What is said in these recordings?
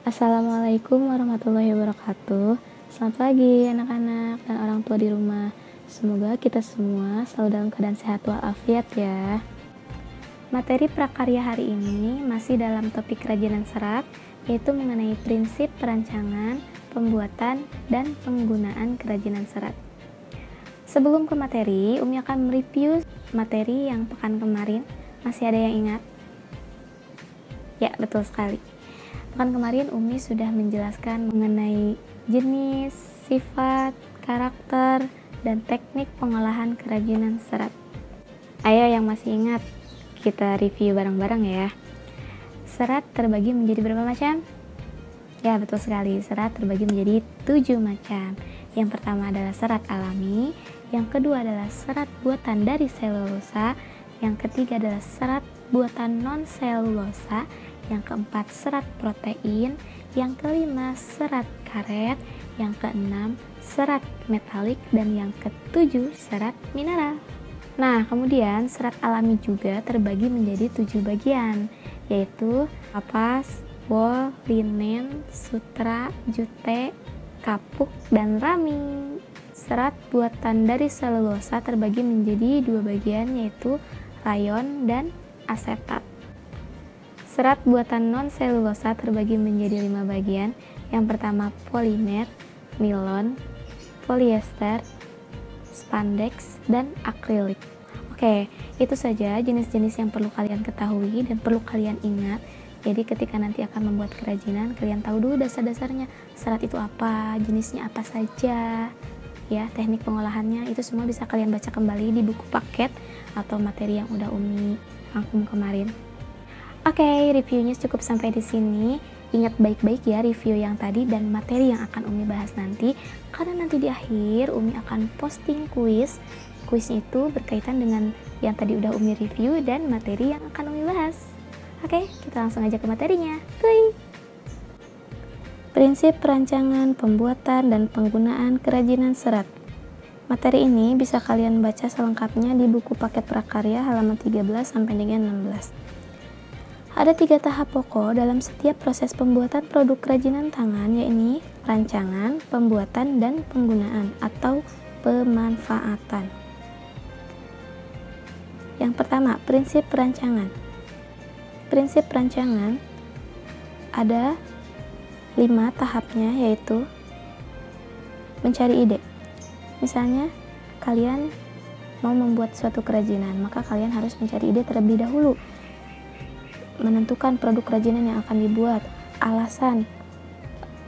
Assalamualaikum warahmatullahi wabarakatuh. Selamat pagi anak-anak dan orang tua di rumah. Semoga kita semua selalu dalam keadaan sehat walafiat ya. Materi prakarya hari ini masih dalam topik kerajinan serat, yaitu mengenai prinsip perancangan, pembuatan, dan penggunaan kerajinan serat. Sebelum ke materi, Umi akan mereview materi yang pekan kemarin. Masih ada yang ingat? Ya, betul sekali. Pekan kemarin Umi sudah menjelaskan mengenai jenis, sifat, karakter, dan teknik pengolahan kerajinan serat. Ayo yang masih ingat, kita review bareng-bareng ya. Serat terbagi menjadi berapa macam? Ya, betul sekali, serat terbagi menjadi 7 macam. Yang pertama adalah serat alami, yang kedua adalah serat buatan dari selulosa, yang ketiga adalah serat buatan non-selulosa, yang keempat serat protein, yang kelima serat karet, yang keenam serat metalik, dan yang ketujuh serat mineral. Nah, kemudian serat alami juga terbagi menjadi 7 bagian, yaitu kapas, wol, linen, sutra, jute, kapuk, dan rami. Serat buatan dari selulosa terbagi menjadi 2 bagian, yaitu rayon dan asetat. Serat buatan non-selulosa terbagi menjadi 5 bagian. Yang pertama polimer, nilon, polyester, spandex, dan akrilik. Oke, itu saja jenis-jenis yang perlu kalian ketahui dan perlu kalian ingat. Jadi ketika nanti akan membuat kerajinan, kalian tahu dulu dasar-dasarnya. Serat itu apa, jenisnya apa saja, ya, teknik pengolahannya, itu semua bisa kalian baca kembali di buku paket atau materi yang udah Umi rangkum kemarin. Oke, reviewnya cukup sampai di sini. Ingat baik-baik ya review yang tadi dan materi yang akan Umi bahas nanti, karena nanti di akhir Umi akan posting kuis. Kuisnya itu berkaitan dengan yang tadi udah Umi review dan materi yang akan Umi bahas. Oke, kita langsung aja ke materinya. Play. Prinsip perancangan, pembuatan, dan penggunaan kerajinan serat. Materi ini bisa kalian baca selengkapnya di buku paket prakarya halaman 13 sampai dengan 16. Ada 3 tahap pokok dalam setiap proses pembuatan produk kerajinan tangan, yaitu perancangan, pembuatan, dan penggunaan atau pemanfaatan. Yang pertama, prinsip perancangan. Prinsip perancangan ada 5 tahapnya, yaitu mencari ide. Misalnya, kalian mau membuat suatu kerajinan, maka kalian harus mencari ide terlebih dahulu. Menentukan produk kerajinan yang akan dibuat, alasan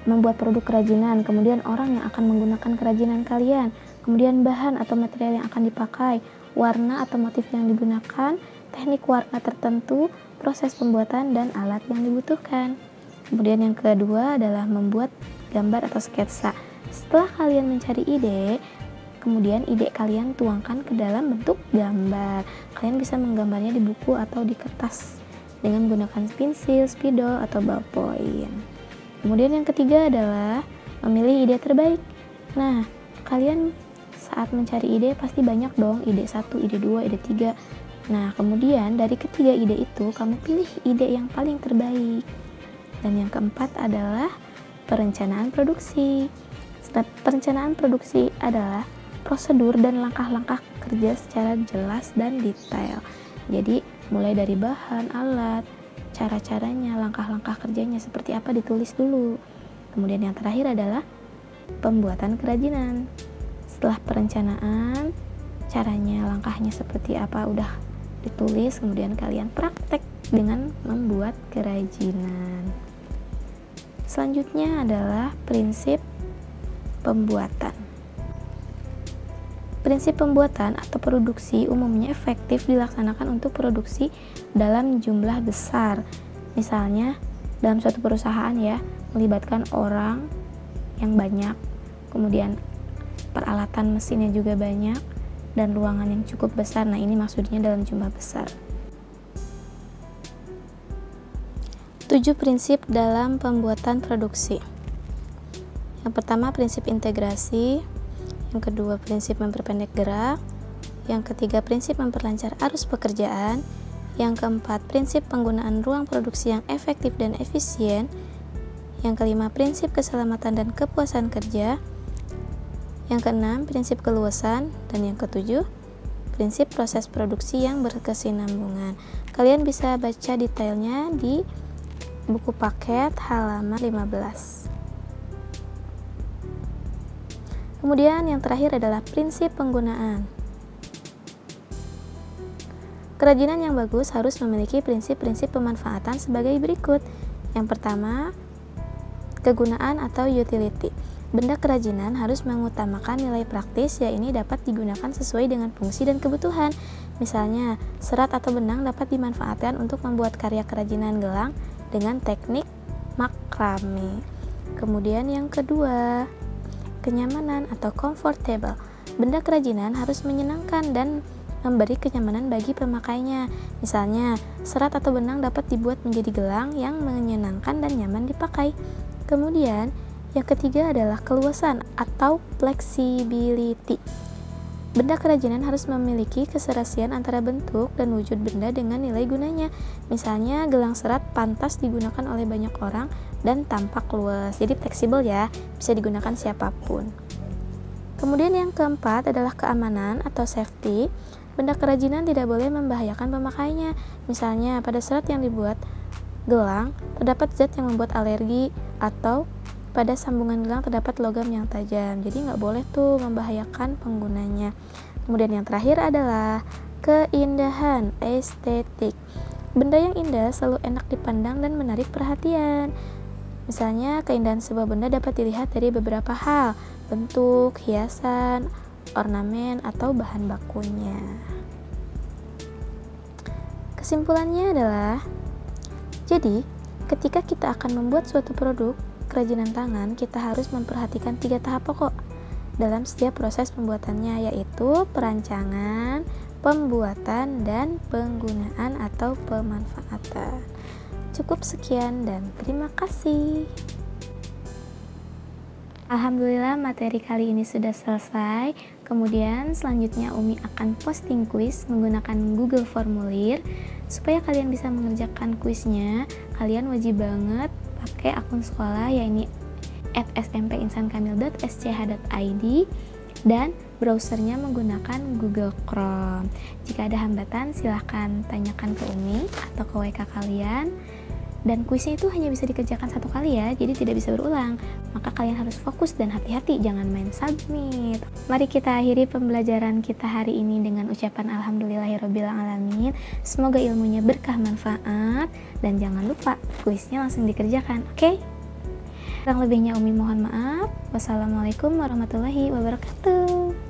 membuat produk kerajinan, kemudian orang yang akan menggunakan kerajinan kalian, kemudian bahan atau material yang akan dipakai, warna atau motif yang digunakan, teknik warna tertentu, proses pembuatan, dan alat yang dibutuhkan. Kemudian yang kedua adalah membuat gambar atau sketsa. Setelah kalian mencari ide, kemudian ide kalian tuangkan ke dalam bentuk gambar. Kalian bisa menggambarnya di buku atau di kertas dengan menggunakan pensil, spidol, atau ballpoint. Kemudian yang ketiga adalah memilih ide terbaik. Nah, kalian saat mencari ide pasti banyak dong, ide 1, ide 2, ide 3. Nah, kemudian dari ketiga ide itu, kamu pilih ide yang paling terbaik. Dan yang keempat adalah perencanaan produksi. Perencanaan produksi adalah prosedur dan langkah-langkah kerja secara jelas dan detail. Jadi, mulai dari bahan, alat, cara-caranya, langkah-langkah kerjanya seperti apa ditulis dulu. Kemudian yang terakhir adalah pembuatan kerajinan. Setelah perencanaan, caranya, langkahnya seperti apa udah ditulis, kemudian kalian praktek dengan membuat kerajinan. Selanjutnya adalah prinsip pembuatan. Prinsip pembuatan atau produksi umumnya efektif dilaksanakan untuk produksi dalam jumlah besar. Misalnya, dalam suatu perusahaan ya, melibatkan orang yang banyak, kemudian peralatan mesinnya juga banyak, dan ruangan yang cukup besar. Nah, ini maksudnya dalam jumlah besar. 7 prinsip dalam pembuatan produksi. Yang pertama, prinsip integrasi. Yang kedua, prinsip memperpendek gerak. Yang ketiga, prinsip memperlancar arus pekerjaan. Yang keempat, prinsip penggunaan ruang produksi yang efektif dan efisien. Yang kelima, prinsip keselamatan dan kepuasan kerja. Yang keenam, prinsip keluasan. Dan yang ketujuh, prinsip proses produksi yang berkesinambungan. Kalian bisa baca detailnya di buku paket halaman 15. Kemudian yang terakhir adalah prinsip penggunaan. Kerajinan yang bagus harus memiliki prinsip-prinsip pemanfaatan sebagai berikut. Yang pertama, kegunaan atau utility. Benda kerajinan harus mengutamakan nilai praktis, yaitu dapat digunakan sesuai dengan fungsi dan kebutuhan. Misalnya, serat atau benang dapat dimanfaatkan untuk membuat karya kerajinan gelang dengan teknik makrame. Kemudian yang kedua, kenyamanan atau comfortable. Benda kerajinan harus menyenangkan dan memberi kenyamanan bagi pemakainya. Misalnya, serat atau benang dapat dibuat menjadi gelang yang menyenangkan dan nyaman dipakai. Kemudian, yang ketiga adalah keluasan atau flexibility. Benda kerajinan harus memiliki keserasian antara bentuk dan wujud benda dengan nilai gunanya. Misalnya, gelang serat pantas digunakan oleh banyak orang dan tampak luas. Jadi fleksibel ya, bisa digunakan siapapun. Kemudian yang keempat adalah keamanan atau safety. Benda kerajinan tidak boleh membahayakan pemakainya. Misalnya, pada serat yang dibuat gelang, terdapat zat yang membuat alergi, atau pada sambungan gelang terdapat logam yang tajam. Jadi nggak boleh tuh membahayakan penggunanya. Kemudian yang terakhir adalah keindahan, estetik. Benda yang indah selalu enak dipandang dan menarik perhatian. Misalnya, keindahan sebuah benda dapat dilihat dari beberapa hal: bentuk, hiasan, ornamen, atau bahan bakunya. Kesimpulannya adalah, jadi ketika kita akan membuat suatu produk kerajinan tangan, kita harus memperhatikan 3 tahap pokok dalam setiap proses pembuatannya, yaitu perancangan, pembuatan, dan penggunaan atau pemanfaatan. Cukup sekian dan terima kasih. Alhamdulillah, materi kali ini sudah selesai. Kemudian selanjutnya Umi akan posting kuis menggunakan Google Formulir. Supaya kalian bisa mengerjakan kuisnya, kalian wajib banget pakai akun sekolah, yaitu @smpinsankamil.sch.id, dan browsernya menggunakan Google Chrome. Jika ada hambatan, silahkan tanyakan ke Umi atau ke WK kalian. Dan kuisnya itu hanya bisa dikerjakan 1 kali ya, jadi tidak bisa berulang. Maka kalian harus fokus dan hati-hati, jangan main submit. Mari kita akhiri pembelajaran kita hari ini dengan ucapan alhamdulillahirobbilalamin. Semoga ilmunya berkah manfaat, dan jangan lupa kuisnya langsung dikerjakan, oke? Kurang lebihnya Umi mohon maaf. Wassalamualaikum warahmatullahi wabarakatuh.